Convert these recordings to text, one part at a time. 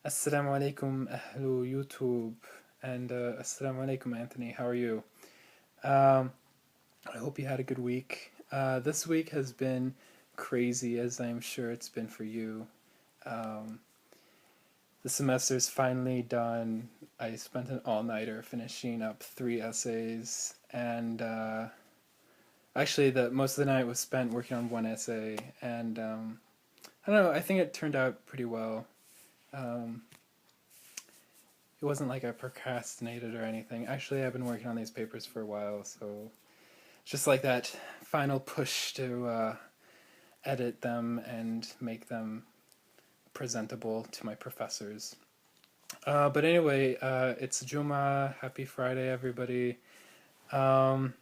Assalamu alaikum, ahlu YouTube, and assalamu alaikum, Anthony. How are you? Um, I hope you had a good week. This week has been crazy, as I'm sure it's been for you. Um, the semester's finally done. I spent an all-nighter finishing up 3 essays, and actually, the most of the night was spent working on one essay, and I don't know. I think it turned out pretty well. Um, It wasn't like I procrastinated or anything. Actually, I've been working on these papers for a while, so it's just like that final push to edit them and make them presentable to my professors. But anyway, it's Juma. Happy Friday, everybody. Um,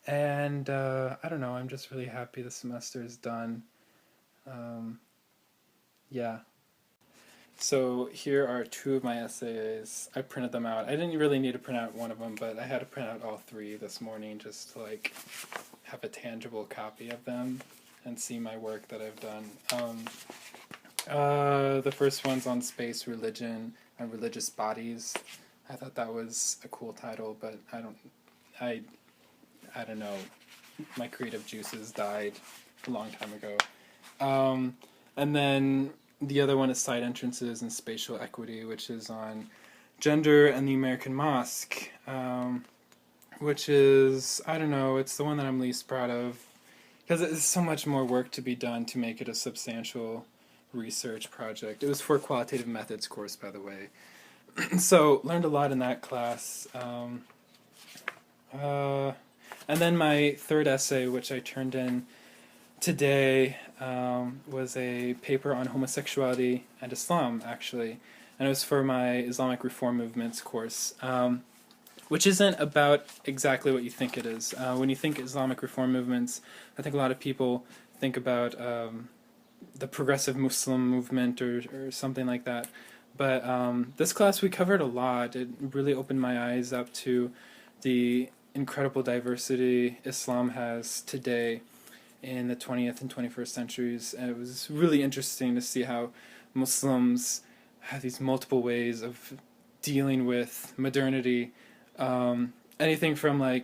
and I don't know, I'm just really happy the semester is done. Um, yeah. So here are two of my essays. I printed them out. I didn't really need to print out one of them, but I had to print out all three this morning just to have a tangible copy of them and see my work that I've done. The first one's on space, religion, and religious bodies. I thought that was a cool title, but I don't know. My creative juices died a long time ago. And then the other one is side entrances and spatial equity, which is on gender and the American mosque, which is, I don't know, it's the one that I'm least proud of, because there's so much more work to be done to make it a substantial research project. It was for a qualitative methods course, by the way. So, learned a lot in that class. And then my third essay, which I turned in today, was a paper on homosexuality and Islam, actually, and it was for my Islamic Reform Movements course, which isn't about exactly what you think it is. When you think Islamic Reform Movements, I think a lot of people think about the progressive Muslim movement or something like that, but this class we covered a lot. It really opened my eyes up to the incredible diversity Islam has today in the 20th and 21st centuries, and it was really interesting to see how Muslims have these multiple ways of dealing with modernity. Anything from the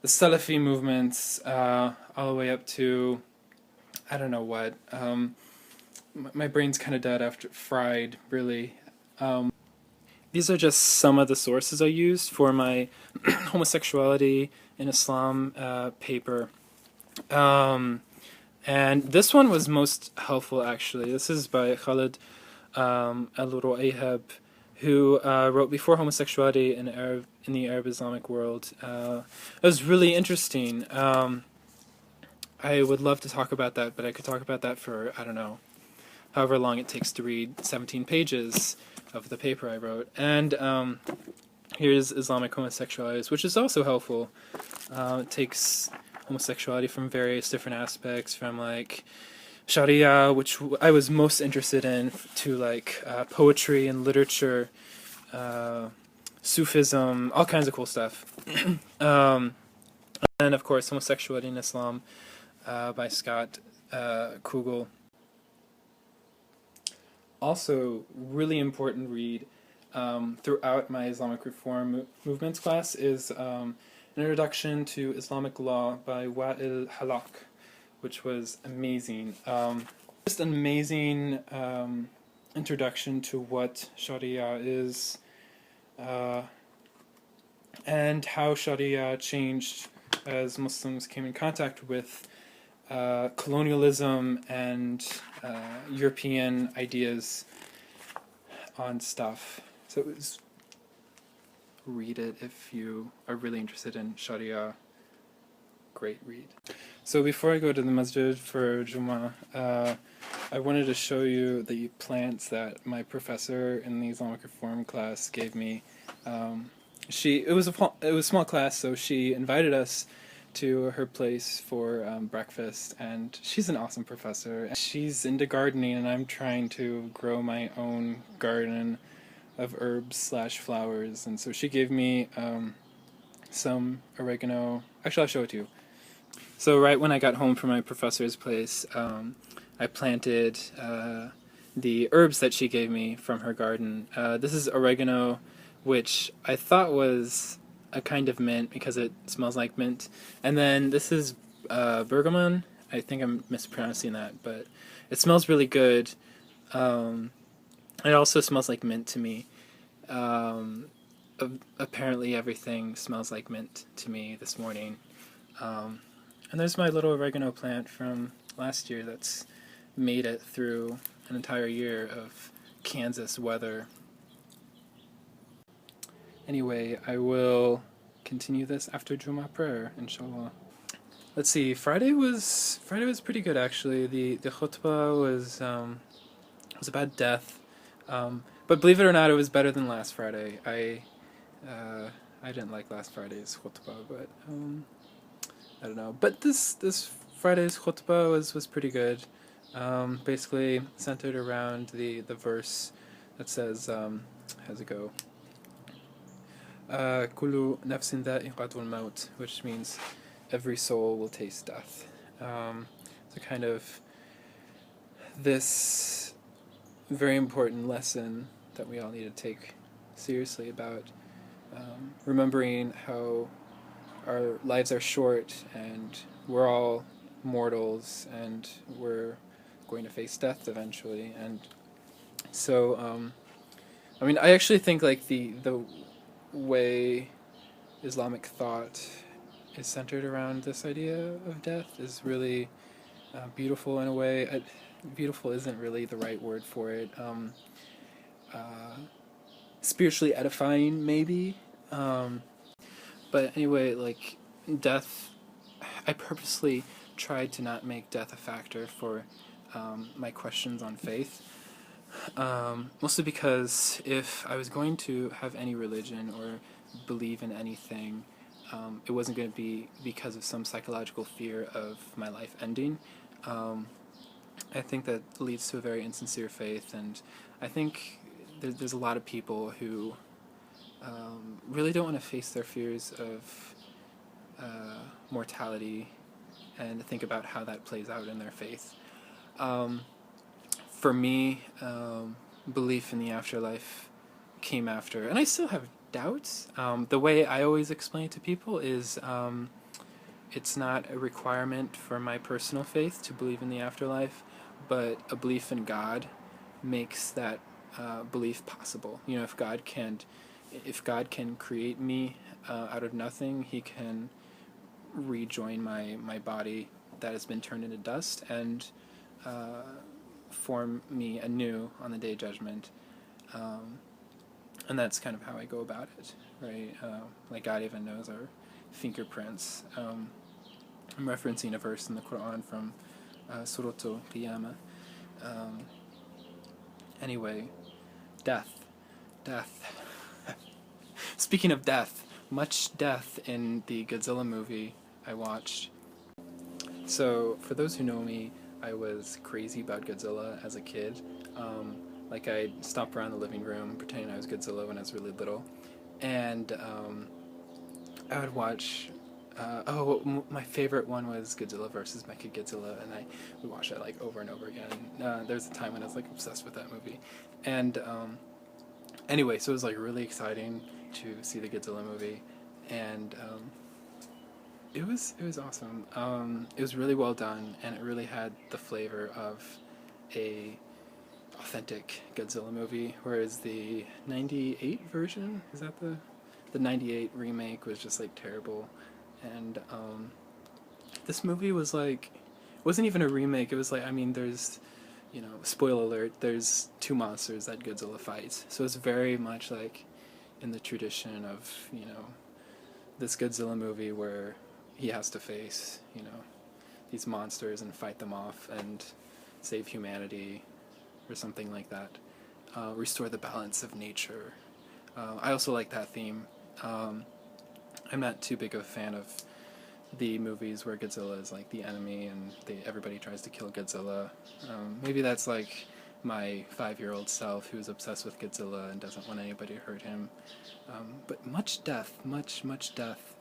Salafi movements all the way up to I don't know what. My brain's kind of dead after fried, really. These are just some of the sources I used for my homosexuality in Islam paper. And this one was most helpful, actually. This is by Khalid al-Ru'ayhab, who wrote Before Homosexuality in the Arab Islamic World. It was really interesting. I would love to talk about that, but I could talk about that for, I don't know, however long it takes to read 17 pages of the paper I wrote. And here's Islamic Homosexualities, which is also helpful. It takes homosexuality from various different aspects, from Sharia, which I was most interested in, to poetry and literature, Sufism, all kinds of cool stuff. And of course, Homosexuality in Islam by Scott Kugel. Also, really important read throughout my Islamic Reform Movements class is an introduction to Islamic law by Wa'il Halak, which was amazing. Just an amazing introduction to what Sharia is and how Sharia changed as Muslims came in contact with colonialism and European ideas on stuff. So it was, read it if you are really interested in Sharia. Great read. So before I go to the masjid for Jummah, I wanted to show you the plants that my professor in the Islamic Reform class gave me. It was a small class, so she invited us to her place for breakfast, and she's an awesome professor. She's into gardening, and I'm trying to grow my own garden of herbs/flowers, and so she gave me some oregano. Actually, I'll show it to you. So right when I got home from my professor's place, I planted the herbs that she gave me from her garden. This is oregano, which I thought was a kind of mint because it smells like mint. And then this is bergamot. I think I'm mispronouncing that, but it smells really good. It also smells like mint to me. Apparently everything smells like mint to me this morning. And there's my little oregano plant from last year that's made it through an entire year of Kansas weather. Anyway, I will continue this after Jummah prayer, inshallah. Let's see. Friday was pretty good actually. The khutbah was about death, but believe it or not, it was better than last Friday. I didn't like last Friday's khutbah, but I don't know. But this Friday's khutbah was pretty good. Basically centered around the verse that says, how's it go? Kullu nafsin dha'iqatul maut, which means every soul will taste death. So kind of this very important lesson that we all need to take seriously about remembering how our lives are short and we're all mortals and we're going to face death eventually. And so I mean, I actually think like the way Islamic thought is centered around this idea of death is really beautiful in a way. Beautiful isn't really the right word for it. Spiritually edifying, maybe. But anyway, like death, I purposely tried to not make death a factor for my questions on faith. Mostly because if I was going to have any religion or believe in anything, it wasn't going to be because of some psychological fear of my life ending. I think that leads to a very insincere faith, and I think there's a lot of people who really don't want to face their fears of mortality and think about how that plays out in their faith. For me, belief in the afterlife came after, and I still have doubts. The way I always explain it to people is it's not a requirement for my personal faith to believe in the afterlife, but a belief in God makes that belief possible. You know, if God can create me out of nothing, He can rejoin my body that has been turned into dust and form me anew on the day of judgment. And that's kind of how I go about it, right? Like God even knows our fingerprints. I'm referencing a verse in the Quran from Surah Al-Qiyamah. Anyway, death. Speaking of death, much death in the Godzilla movie I watched. So, for those who know me, I was crazy about Godzilla as a kid. Like, I'd stomp around the living room pretending I was Godzilla when I was really little. And I would watch... my favorite one was Godzilla versus Mechagodzilla, and I would watch that like over and over again. There was a time when I was like obsessed with that movie. And anyway, so it was like really exciting to see the Godzilla movie, and it was awesome. It was really well done, and it really had the flavor of a authentic Godzilla movie, whereas the 98 version, is that the 98 remake was just like terrible. And this movie was like, it wasn't even a remake. It was like, I mean, there's, you know, spoiler alert, there's two monsters that Godzilla fights. So it's very much like in the tradition of, you know, this Godzilla movie where he has to face, you know, these monsters and fight them off and save humanity or something like that. Restore the balance of nature. I also like that theme. I'm not too big of a fan of the movies where Godzilla is like the enemy and everybody tries to kill Godzilla. Maybe that's like my 5-year-old self who's obsessed with Godzilla and doesn't want anybody to hurt him. But much death, much death.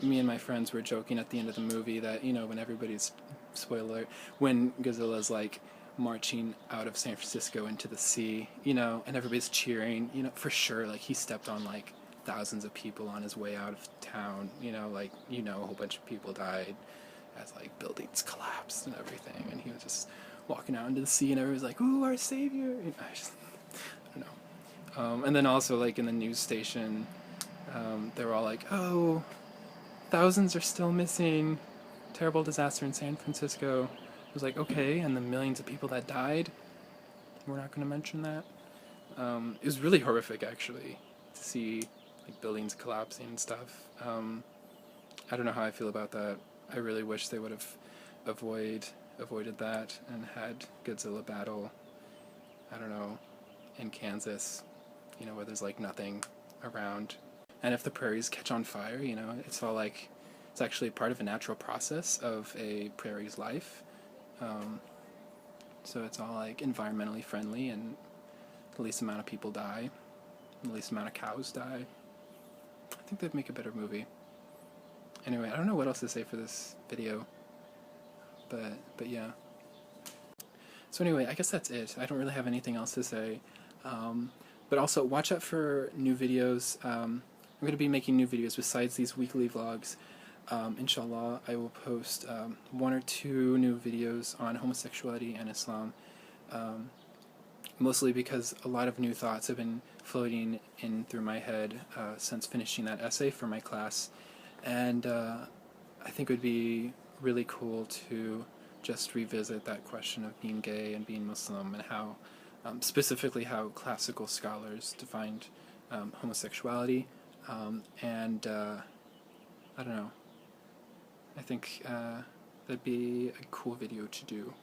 Me and my friends were joking at the end of the movie that, you know, when everybody's, spoiler alert, when Godzilla's like, marching out of San Francisco into the sea, you know, and everybody's cheering, you know, for sure, like, he stepped on, like, thousands of people on his way out of town, you know, like, you know, a whole bunch of people died as, like, buildings collapsed and everything, and he was just walking out into the sea, and everybody's like, ooh, our savior, you know, I don't know. And then also, like, in the news station, they were all like, oh, thousands are still missing, terrible disaster in San Francisco. It was like, okay, and the millions of people that died, we're not going to mention that. It was really horrific, actually, to see, like, buildings collapsing and stuff. I don't know how I feel about that. I really wish they would have avoided that and had Godzilla battle, I don't know, in Kansas, you know, where there's, like, nothing around. And if the prairies catch on fire, you know, it's all, like, it's actually part of a natural process of a prairie's life. So it's all, like, environmentally friendly, and the least amount of people die, the least amount of cows die. I think they'd make a better movie. Anyway, I don't know what else to say for this video, but yeah. So anyway, I guess that's it. I don't really have anything else to say. But also, watch out for new videos. I'm going to be making new videos besides these weekly vlogs. Inshallah, I will post 1 or 2 new videos on homosexuality and Islam. Mostly because a lot of new thoughts have been floating in through my head since finishing that essay for my class. And I think it would be really cool to just revisit that question of being gay and being Muslim, and how, specifically how classical scholars defined homosexuality. And I don't know. I think that'd be a cool video to do.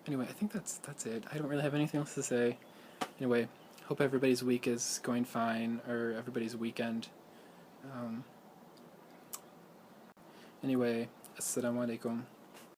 Anyway, I think that's it. I don't really have anything else to say. Anyway, hope everybody's week is going fine, or everybody's weekend. Anyway, assalamu alaikum.